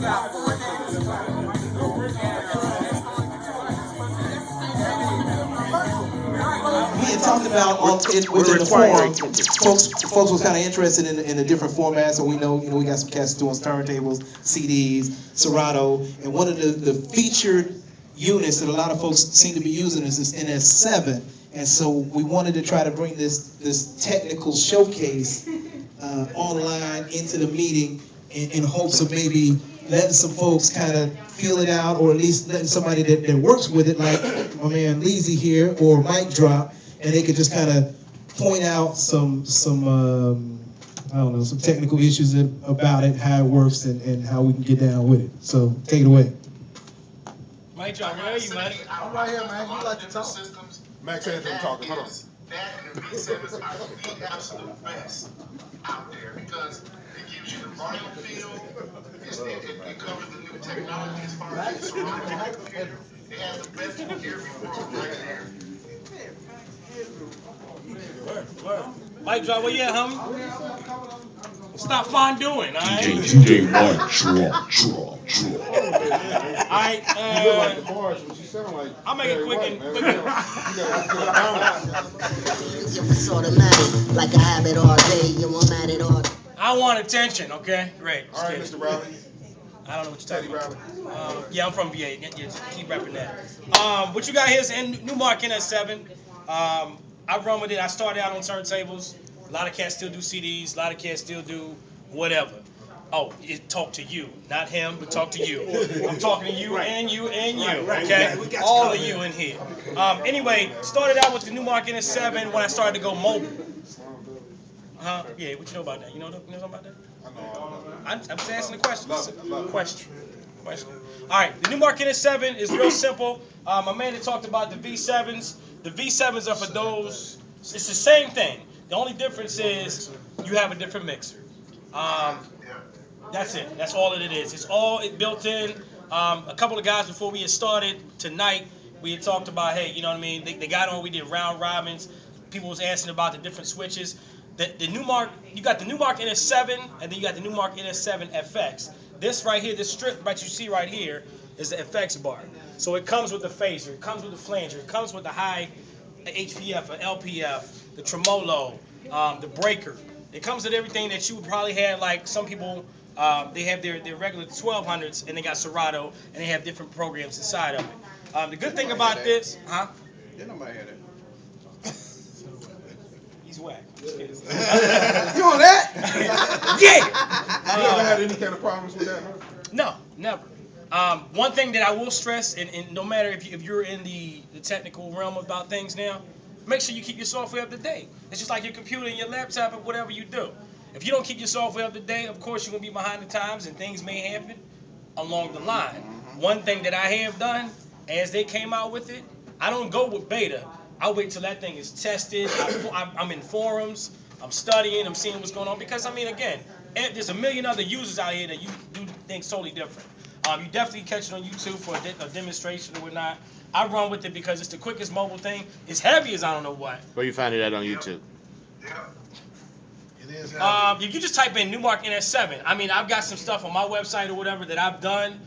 We had talked about within the forum, folks was kind of interested in the different formats, and we know we got some cats doing turntables, CDs, Serato, and one of the featured units that a lot of folks seem to be using is this NS7, and so we wanted to try to bring this technical showcase online into the meeting in hopes of maybe letting some folks kind of feel it out, or at least letting somebody that works with it, like my man Leezy here, or Mike Drop, and they could just kind of point out some I don't know, some technical issues about it, how it works, and how we can get down with it. So take it away. Mike Drop, where are you, man? I'm right here, man. You like to talk? Max said I'm talking. Hold on. That and the V7s are the absolute best out there because it gives you the volume feel. It covers the new technology as far as the Serato computer. It has the best in every world right there. Word. Mike Drop, where you at, homie? Stop fondueing, all right? DJ Mike Drop. Alright, You look like the bars, but you sound like I'll make it quick and You gotta It's automatic, like I have it all day. I'm at it all day. I want attention, okay? Great. All right, Mr. Riley. I don't know what you're Teddy talking Riley. about. Yeah, I'm from VA. Keep repping that. What you got here is Numark NS7. I run with it. I started out on turntables. A lot of cats still do CDs. A lot of cats still do whatever. Oh, it talk to you, not him, but talk to you. I'm talking to you and you and you, okay? All of you in here. Anyway, started out with the Numark NS7 when I started to go mobile. Yeah, what you know about that? You know something about that? I'm just asking the question. Question. All right, the Numark NS7 is real simple. My man had talked about the V7s. The V7s are for those. It's the same thing. The only difference is you have a different mixer. That's it. That's all that it is. It's all built in. A couple of guys before we had started tonight, we had talked about, hey, you know what I mean? They got on. We did round robins. People was asking about the different switches. The Numark, you got the Numark NS7, and then you got the Numark NS7 FX. This right here, this strip that you see right here, is the FX bar. So it comes with the phaser, it comes with the flanger, it comes with the high HPF or LPF, the tremolo, the breaker. It comes with everything that you would probably have, like some people, they have their regular 1200s, and they got Serato, and they have different programs inside of it. The good thing about this, Didn't nobody hear that? he's whack. You on that? Yeah! You ever had any kind of problems with that, huh? No, never. One thing that I will stress, and no matter if you're in the technical realm about things now, make sure you keep your software up to date. It's just like your computer and your laptop or whatever you do. If you don't keep your software up to date, of course you're going to be behind the times and things may happen along the line. One thing that I have done, as they came out with it, I don't go with beta. I wait till that thing is tested. I'm in forums. I'm studying. I'm seeing what's going on. Because, I mean, again, there's a million other users out here that you do things totally different. You definitely catch it on YouTube for a demonstration or whatnot. I run with it because it's the quickest mobile thing. It's heavy as I don't know what. Where you find it at on YouTube? You can just type in Numark NS7. I mean, I've got some stuff on my website or whatever that I've done,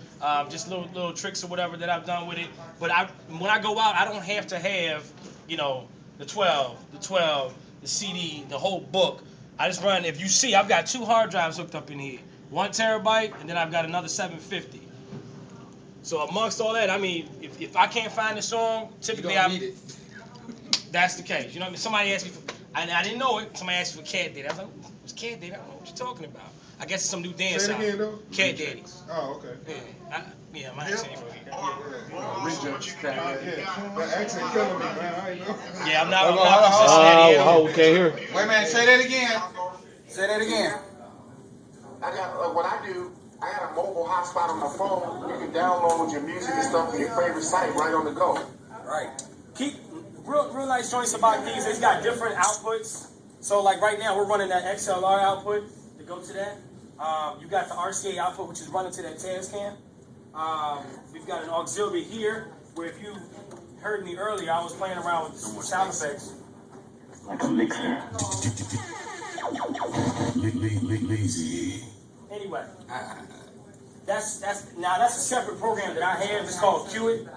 just little tricks or whatever that I've done with it. But when I go out, I don't have to have, the 12, the CD, the whole book. I just run. If you see, I've got 2 hard drives hooked up in here, 1 terabyte, and then I've got another 750. So amongst all that, I mean, if I can't find the song, typically that's the case. You know what I mean? Somebody asked me for, I didn't know it. Somebody asked me for Cat Daddy. I was like, what's Cat Daddy? I don't know what you're talking about. I guess it's some new dance. Say it again, though. Cat Daddy. Oh, okay. Yeah, my accent ain't That accent killing me, man. I ain't know. Yeah, I'm not from Cincinnati. We can't hear. Wait, man, say that again. Say that again. I got what I do. I got a mobile hotspot on my phone. You can download your music and stuff from your favorite site right on the go. Right. Keep real nice choice about these. It's got different outputs. So like right now we're running that XLR output to go to that. You got the RCA output which is running to that Tascam. We've got an auxiliary here where if you heard me earlier, I was playing around with sound effects. Anyway, That's a separate program that I have. It's called Qit.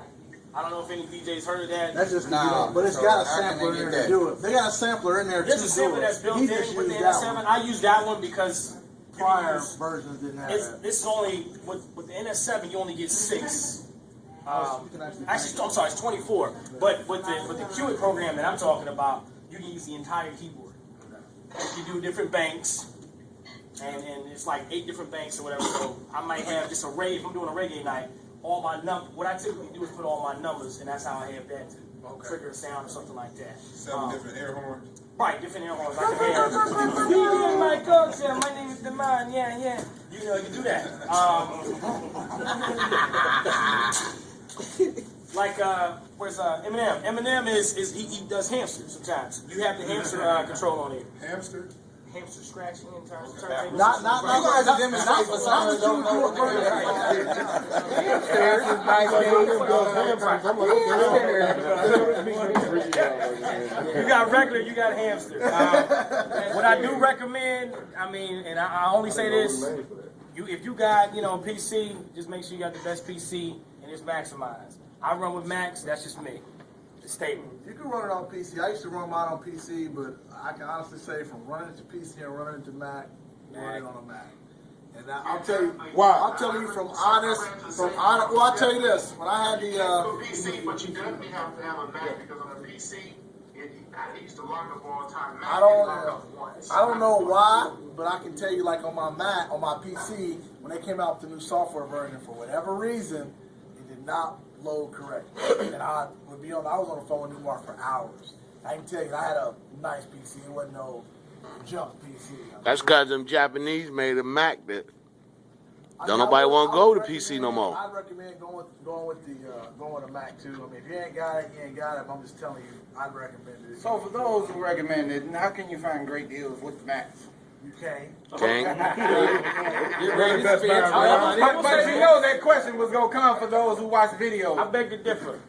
I don't know if any DJs heard of that. That's just but it's got a sampler in there to do it. They got a sampler in there too. There's a sampler that's built in with the NS7. I use that one because prior versions didn't have that. This is only with the NS7 you only get 6. Actually, I'm sorry, it's 24. But with the Qit program that I'm talking about, you can use the entire keyboard. You do different banks, and it's like 8 different banks or whatever. So I might have just a if I'm doing a reggae night, all my what I typically do is put all my numbers, and that's how I have that to trigger a sound or something like that. 7 different air horns. Right, different air horns. I can have. My coach, my name is Demond. Yeah. You know, you do that. Like where's Eminem? Eminem is he does hamsters sometimes. You have the hamster control on it. Hamster? Hamster scratching in terms of Not you guys are demonstrating, but not that you do You got regular, you got hamster. What I do recommend, I mean, and I only say this, if you got, PC, just make sure you got the best PC and it's maximized. I run with Max, that's just me. It's stable. You can run it on PC. I used to run mine on PC, but I can honestly say from running it to PC and running it to Mac, running it on a Mac. And I'll tell you why. I'll tell you well, I'll tell you this. When I had the PC, but you definitely have to have a Mac because on a PC, it used to lock up all the time. Mac I don't know why, but I can tell you, like on my Mac, on my PC, when they came out with the new software version, for whatever reason, it did not load correctly. And I was on the phone with Numark for hours. I can tell you, I had a nice PC. It wasn't no junk PC. That's because them Japanese made a Mac that don't nobody want to go to PC no more. I'd recommend going with a Mac too. I mean, if you ain't got it, you ain't got it. But I'm just telling you, I'd recommend it. So for those who recommend it, how can you find great deals with Macs? You can't. But you know that question was gonna come for those who watch videos. I beg to differ.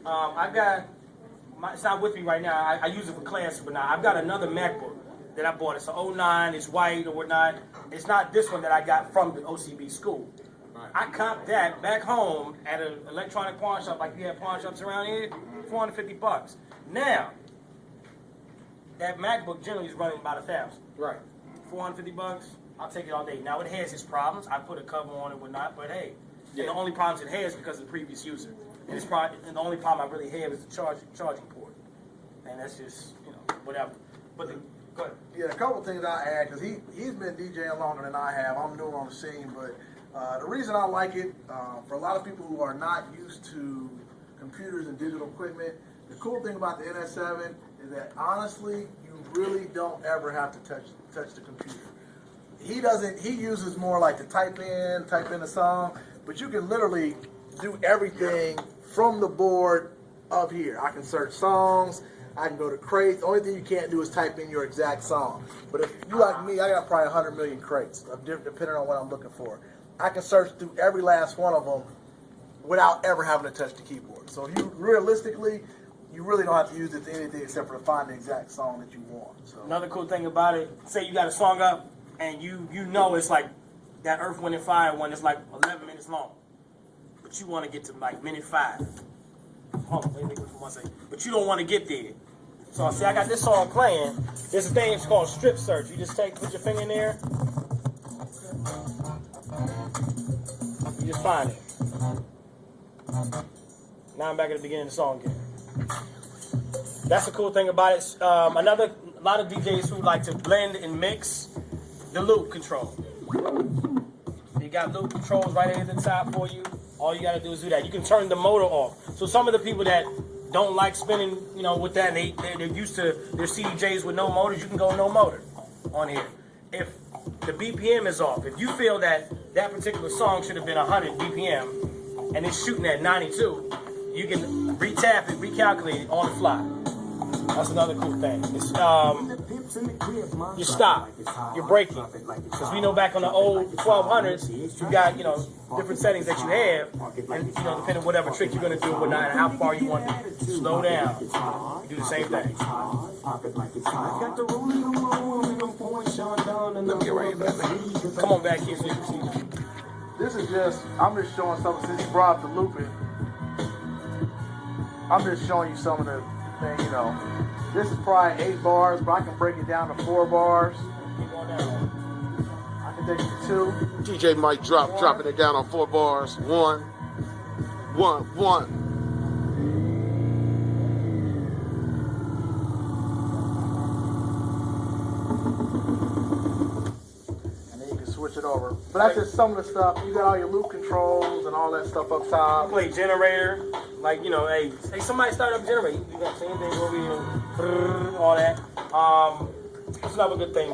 It's not with me right now. I use it for class, but now I've got another MacBook that I bought. It's an 09, it's white or whatnot. It's not this one that I got from the OCB school. Right. I comped that back home at an electronic pawn shop, like you have pawn shops around here, $450. Now, that MacBook generally is running about $1,000. Right. $450, I'll take it all day. Now it has its problems. I put a cover on it, whatnot, but hey, and the only problems it has is because of the previous user. And the only problem I really have is the charging port. And that's just, whatever. But go ahead. Yeah, a couple things I add, because he's been DJing longer than I have. I'm new on the scene, but the reason I like it, for a lot of people who are not used to computers and digital equipment, the cool thing about the NS7 is that honestly, you really don't ever have to touch the computer. He uses more like to type in a song, but you can literally do everything from the board up here. I can search songs, I can go to crates. The only thing you can't do is type in your exact song. But if you like me, I got probably 100 million crates, depending on what I'm looking for. I can search through every last one of them without ever having to touch the keyboard. So if you realistically, you really don't have to use it to anything except for to find the exact song that you want. So. Another cool thing about it, say you got a song up and you know it's like that Earth, Wind, and Fire one is like 11 minutes long. But you want to get to like minute 5. Hold on, wait for 1 second. But you don't want to get there. So see, I got this song playing. There's a thing, it's called strip search. You just put your finger in there. You just find it. Now I'm back at the beginning of the song again. That's the cool thing about it. A lot of DJs who like to blend and mix the loop control. You got loop controls right at the top for you. All you gotta do is do that. You can turn the motor off. So some of the people that don't like spinning, with that, and they're used to their CDJs with no motors, you can go no motor on here. If the BPM is off, if you feel that particular song should have been 100 BPM and it's shooting at 92, you can re-tap it, recalculate it on the fly. That's another cool thing. It's, you stop, you're braking. Because we know back on the old 1200s, you got, different settings that you have, and, depending on whatever trick you're going to do and whatnot, and how far you want to slow down, you do the same thing. Come on back here so you can see. This is just, I'm just showing something, since you brought up the looping, I'm just showing you some of the thing, you know. This is probably 8 bars, but I can break it down to 4 bars. I can take it to 2. DJ Mike dropping it down on 4 bars. 1, 1, 1. Switch it over. But that's just some of the stuff. You got all your loop controls and all that stuff up top. Play generator, like, you know, hey, somebody start up a generator. You got the same thing over here, all that. What's another good thing?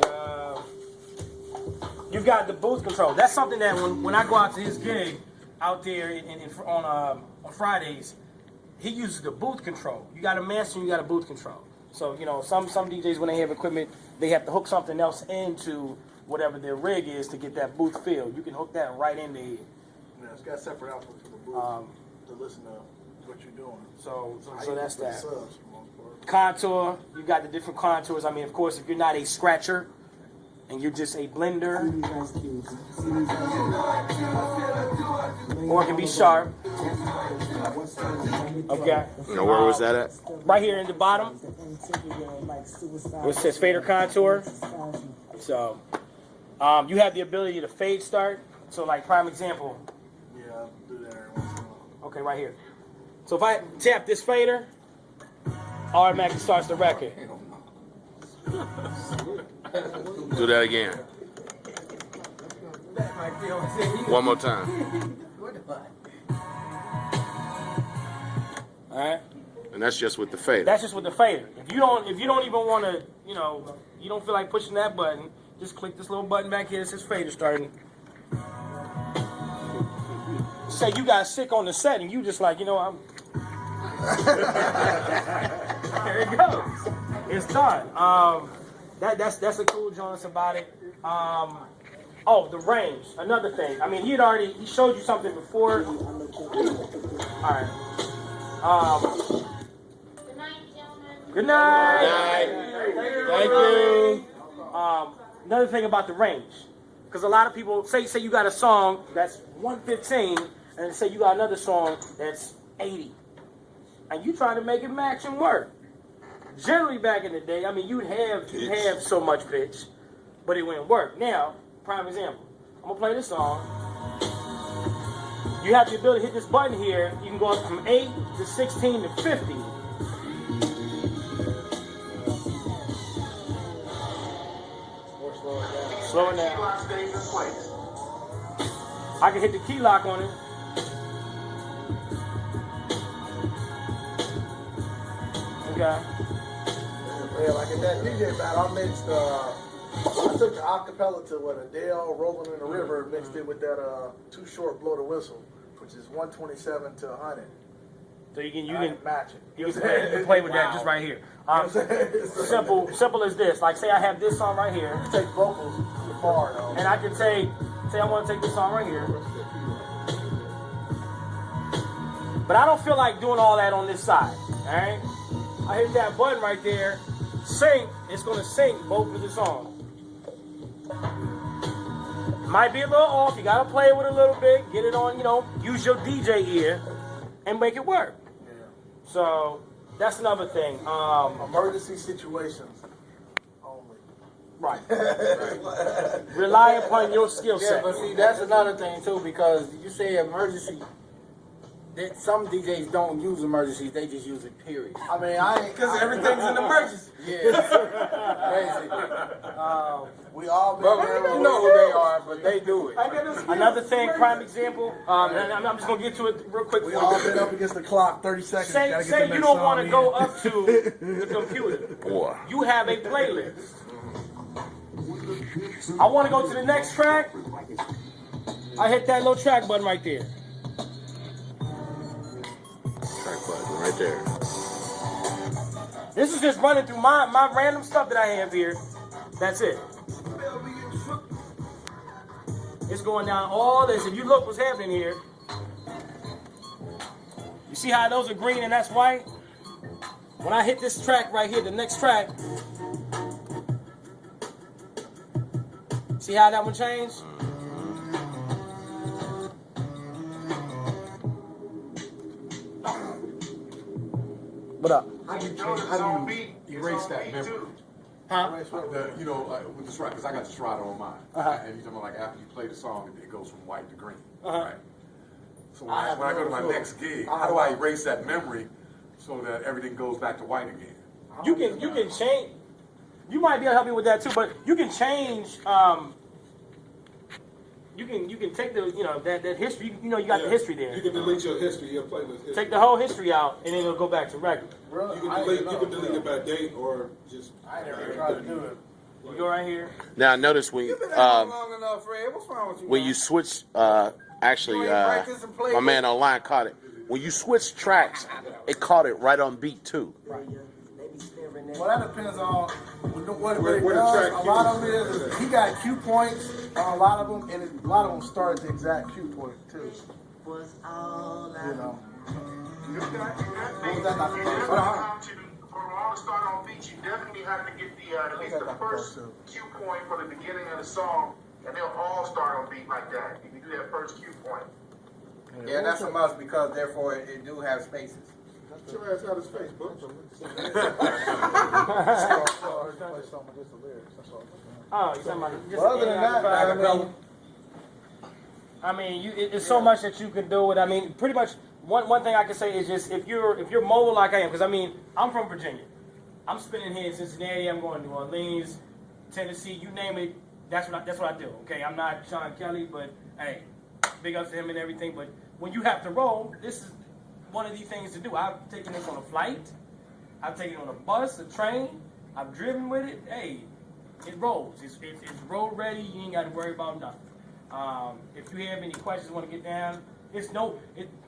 You've got the booth control. That's something that when I go out to his gig out there on Fridays, he uses the booth control. You got a master and you got a booth control. So, you know, some DJs, when they have equipment, they have to hook something else into whatever their rig is to get that booth feel. You can hook that right in there. Yeah, it's got separate output for the booth to listen to what you're doing. So that's that. Subs, for the most part. Contour, you got the different contours. I mean, of course, if you're not a scratcher and you're just a blender, or it can be sharp. Okay. Now, where was that at? Right here in the bottom. Where it says fader contour. So, you have the ability to fade start. So, like, prime example. Yeah, I'll do that every once in a while. Okay, right here. So if I tap this fader, automatically starts the record. Do that again. One more time. All right. And that's just with the fader. That's just with the fader. If you don't even want to, you know, you don't feel like pushing that button, just click this little button back here that says fader starting. Say you got sick on the set and you just like, you know, I'm. There it goes. It's done. That's the cool joints about it. Oh, the range. Another thing. I mean, he showed you something before. All right. Good night. Thank you. Another thing about the range, because a lot of people say you got a song that's 115, and say you got another song that's 80, and you trying to make it match and work. Generally, back in the day, I mean, you'd have so much pitch, but it wouldn't work. Now, prime example, I'm gonna play this song. You have the ability to hit this button here. You can go up from 8 to 16 to 50. Slow it down. I can hit the key lock on it. Okay. Yeah, like at that DJ battle, I took the acapella to Adele, Rolling in the River, mixed it with that Too Short, Blow the Whistle, which is 127 to 100. So you can match it. You can play with that just right here. Simple as this. Like, say I have this song right here. You take vocals far though. And I can say I want to take this song right here. But I don't feel like doing all that on this side. Alright? I hit that button right there. Sync. It's going to sync both of the songs. Might be a little off. You got to play with it a little bit. Get it on, use your DJ ear and make it work. Yeah. So that's another thing. Emergency situations only. Right. Rely upon your skill set. Yeah, but see, that's another thing too, because you say emergency. Some DJs don't use emergencies; they just use it. Period. I mean, because everything's an emergency. Yeah, crazy. We all been there. You know who they are, but they do it. Another thing, prime example. And I'm just gonna get to it real quick. We all been up against the clock, 30 seconds. Say you don't want to go up to the computer. Boy. You have a playlist. I want to go to the next track. I hit that little track button right there. Track button right there. This is just running through my random stuff that I have here. That's it. It's going down all this. If you look what's happening here, you see how those are green and that's white? When I hit this track right here, the next track, see how that one changed? What up? How do you erase that memory? Huh? You know, with the Serato, because I got the Serato on mine. And you're talking about like after you play the song, it goes from white to green. Right? So when I go to my next gig, how do I erase that memory so that everything goes back to white again? You can change. You might be able to help me with that too, but you can change. You can take the that history. You know you got the history there. You can delete your history, your playlist history. Take the whole history out, and then it'll go back to regular. You can delete it by date or just. I never tried to do it. You go right here. Now notice when You've been out long enough, Fred. What's wrong with you? when man? you switch, actually, You ain't practice and play my with- man online caught it. When you switch tracks, it caught it right on beat too. Well, that depends on what Where it the does. track A lot cue of it is, he got cue points on a lot of them, and a lot of them start at the exact cue point, too. Was all I You know. For all to start on beats, you definitely have to get at least the first cue point for the beginning of the song, and they'll all start on beat like that. You can do that first cue point. Yeah, that's a must because therefore it do have spaces. Get your ass out of space, bro. Oh, you talking about just Well, other than that, I mean, it's so much that you can do it. I mean, pretty much one thing I can say is just if you're mobile like I am, because I mean I'm from Virginia, I'm spending here in Cincinnati, I'm going to New Orleans, Tennessee, you name it. That's what I do. Okay, I'm not Sean Kelly, but hey, big ups to him and everything. But when you have to roll, this is one of these things to do. I've taken this on a flight, I've taken it on a bus, a train, I've driven with it. Hey, it rolls. It's road ready. You ain't got to worry about nothing. If you have any questions, want to get down,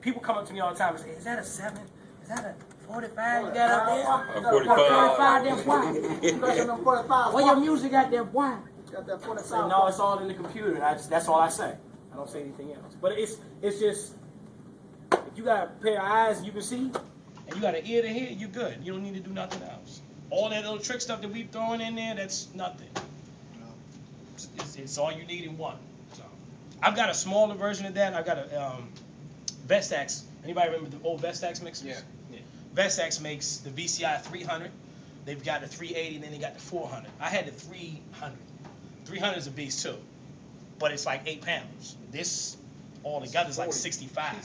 people come up to me all the time and say, "Is that a 7? Is that a 45 you got up there? 45 there, why? Where your music got there, why?" got that 45. So, no, it's all in the computer. And that's all I say. I don't say anything else. But it's just, if you got a pair of eyes you can see, and you got an ear to hear, you're good. You don't need to do nothing else. All that little trick stuff that we've thrown in there, that's nothing. It's all you need in one. So, I've got a smaller version of that. I've got a Vestax. Anybody remember the old Vestax mixers? Yeah. Vestax makes the VCI 300. They've got the 380, and then they got the 400. I had the 300. 300 is a beast too, but it's like 8 pounds. This all together is like 65.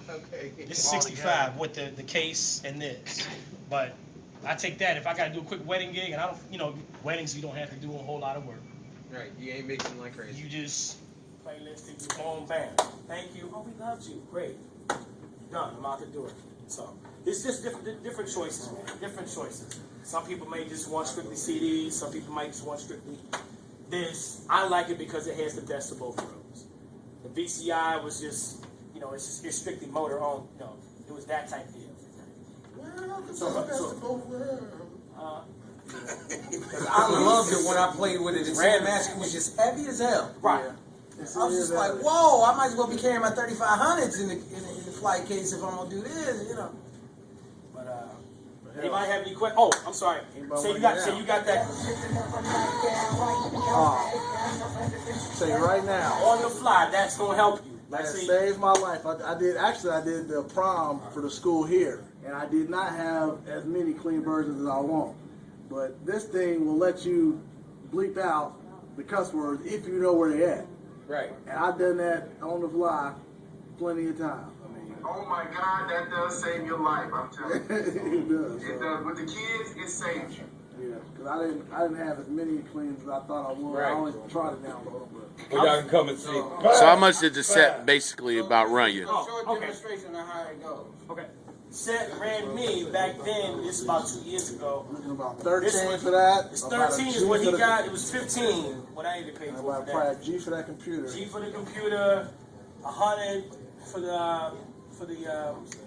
Okay. This is 65 with the case and this. But I take that if I got to do a quick wedding gig, and I don't, weddings you don't have to do a whole lot of work. Right, you ain't mixing like crazy. You just playlist it, boom, bam. Thank you. Oh, we loved you. Great. Done. I'm out to do it. So it's just different choices, man. Different choices. Some people may just want strictly CDs. Some people might just want strictly this. I like it because it has the best of both worlds. The VCI was just, it's strictly motor on. It was that type deal. I loved it when I played with it. And Rane Master was just heavy as hell. Right. I was just like, whoa, I might as well be carrying my 3500s in the flight case if I'm gonna do this, But anybody have any questions? Oh, I'm sorry. Say you got that Say right now. on the fly. That's gonna help you. That saved my life. I did the prom for the school here, and I did not have as many clean versions as I want. But this thing will let you bleep out the cuss words if you know where they're at. Right. And I've done that on the fly plenty of times. Oh my God, that does save your life, I'm telling you. It does. It does. With the kids, it saves you. Yeah, because I didn't have as many cleans as I thought I would. Right. I always tried to download, but Well, y'all can come and see. So how much did the set basically about run you? Short okay. demonstration of how it goes. Okay. Set ran me back then. This is about 2 years ago. looking about 13 for that. It's about a 13 is G what for he the- got. It was 15 what I needed to pay for About that. probably a G for that computer. G for the computer, 100 for the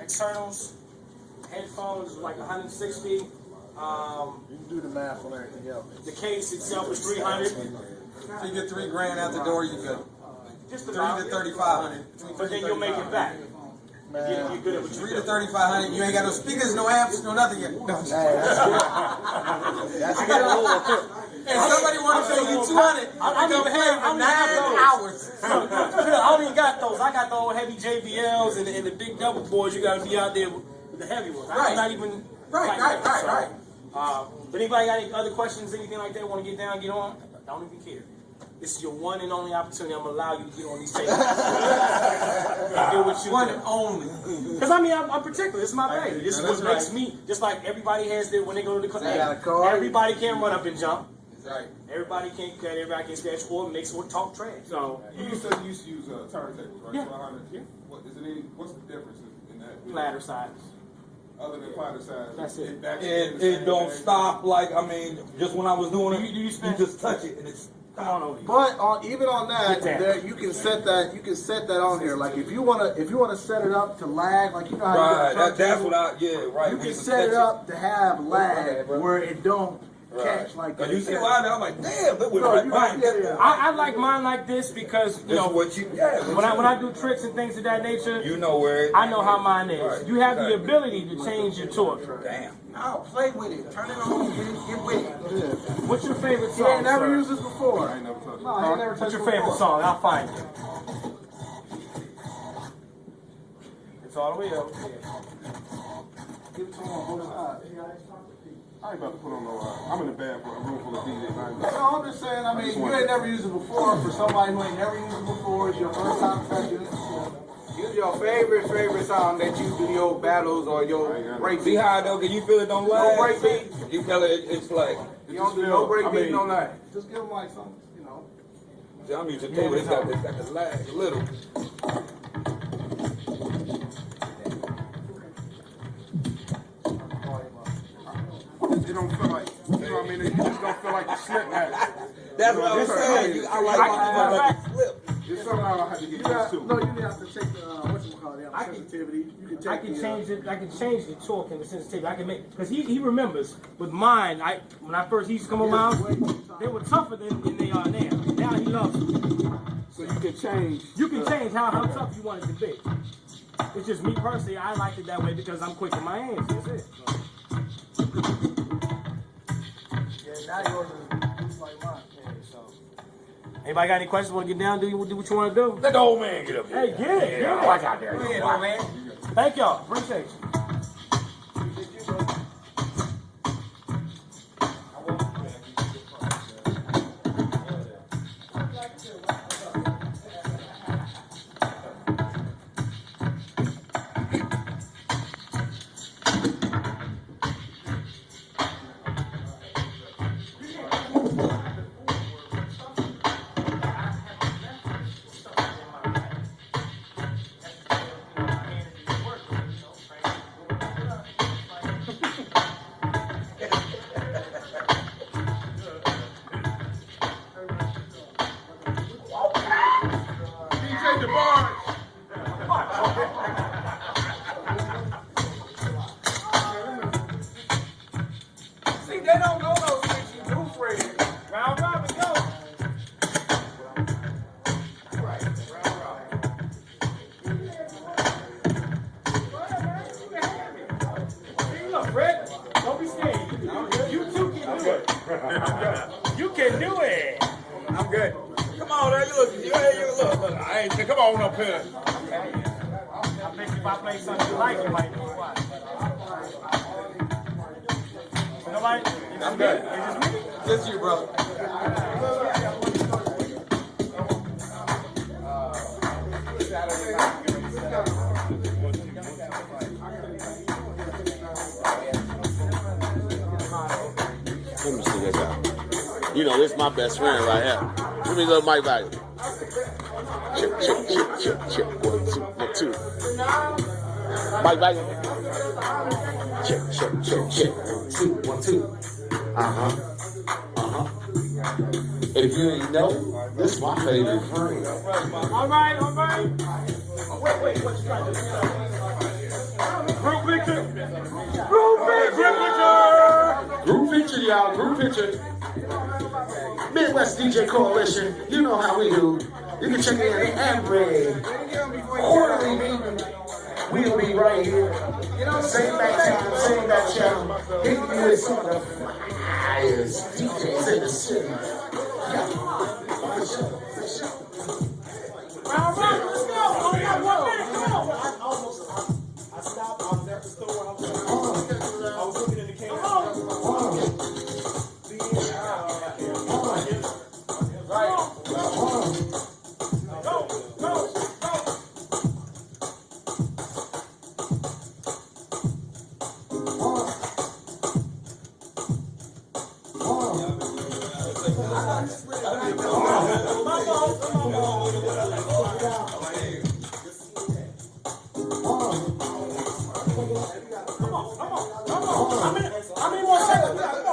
externals. Headphones was like 160. You can do the math on everything else. The case itself was 300. So you get $3,000 out the door, you good. Just 3 about. to 3,500. But then you'll make it back. Man, You're good at what you 3 do. to 3,500. You ain't got no speakers, no amps, no nothing yet. hey, that's good. That's good. And somebody want to pay you 200. I'm gonna pay for 9 hours. I don't even got those. I got the old heavy JBLs and the big double boards. You got to be out there with the heavy ones. Right. I'm not even. Right. But anybody got any other questions, anything like that, want to get down, get on? Don't even care. This is your one and only opportunity. I'm going to allow you to get on these tables. And do what you One do. and only. Because I mean, I'm particular. This is my baby. This is what makes me, just like everybody has their, when they go to the club. They got a card. Everybody can't run up and jump. Right. Everybody can scratch or mix or talk trash. So, You said you used to use turntables, right? Yeah. So 100. Yeah. What's the difference in that? platter size. Other than platter size. That's it. It don't stop like, I mean, just when I was doing it, you just touch it and it's. Come on over here. But even on that, Get there, you can set that on here. Like if you wanna set it up to lag, like you know how Right, you got a that's turntable, what right. you can set it up to have lag where it don't catch like that. You see why I'm like, damn, that would I like mine like this because you know what you when I do tricks and things of that nature, you know where I know how mine is. Right, You have the exactly. ability to change your torque. Damn. No, play with it. Turn it on. Get with it. What's your favorite He song? ain't never sir? used this before. I ain't never touched it. No, he ain't never What's touched your it favorite before. song? I'll find it. It's all the way up. Give it to him on both sides. I ain't about to put on no. I'm in a bad room full of DJs. I ain't No, I'm just saying. I mean, you ain't never used it before. For somebody who ain't never used it before, it's your first time touching it. Use your favorite song that you do your battles or your break See beat. how though? Can you feel it don't No lag? break beat. You feel it? It's like. You don't do no break beat, no lag. Just give them like some, you know. See, I'm used to it. It's got the lag a little. It don't feel like, you know what I mean? It just don't feel like the slip has. That's what I was saying. I like my flip. It's something I don't have to get You got, used to. no, you have to check the whatchamacallit, sensitivity. You can check I can change it. I can change the torque and the sensitivity. I can make because he remembers. With mine, when I first used to come around, they were tougher than they are now. Now he loves them. So you can change. You can change how tough you want it to be. It's just me personally. I like it that way because I'm quick in my hands. That's it. Yeah, now yours is like mine. Yeah, so. Anybody got any questions? Want to get down? Do what you want to do? Let the old man get up here. Hey, get it. Get it. Watch out there. Go ahead, old man. Thank y'all. Appreciate you. See, they don't know those things you do, Fred. Round robin, go. Hey, look, Fred. Don't be scared. You too can do it. You can do it. I'm good. Come on, man. You look. I ain't. Come on up here. I bet you if I play something you like, you might know why. Nobody? I'm good. Is this me? Just you, brother. Let me see this out. You know, this is my best friend right here. Let me go to Mike back. Chip, chip, chip, chip, chip. 1, 2, 1, 2. Mike back. Chip, chip, chip, chip. 1, 2, 1, 2. If you ain't know, this is my favorite friend. All right. Wait, what you trying to do? Group picture. Group picture, y'all. Group picture. Midwest DJ Coalition. You know how we do. You can check in every quarterly meeting. We'll be right here. Same back time, same back channel. Hitting you with some of the flyest DJs in the city. Round robin, let's go. Oh, yeah, 1 minute, come on. I stopped. I was at the store. I was How many more seconds?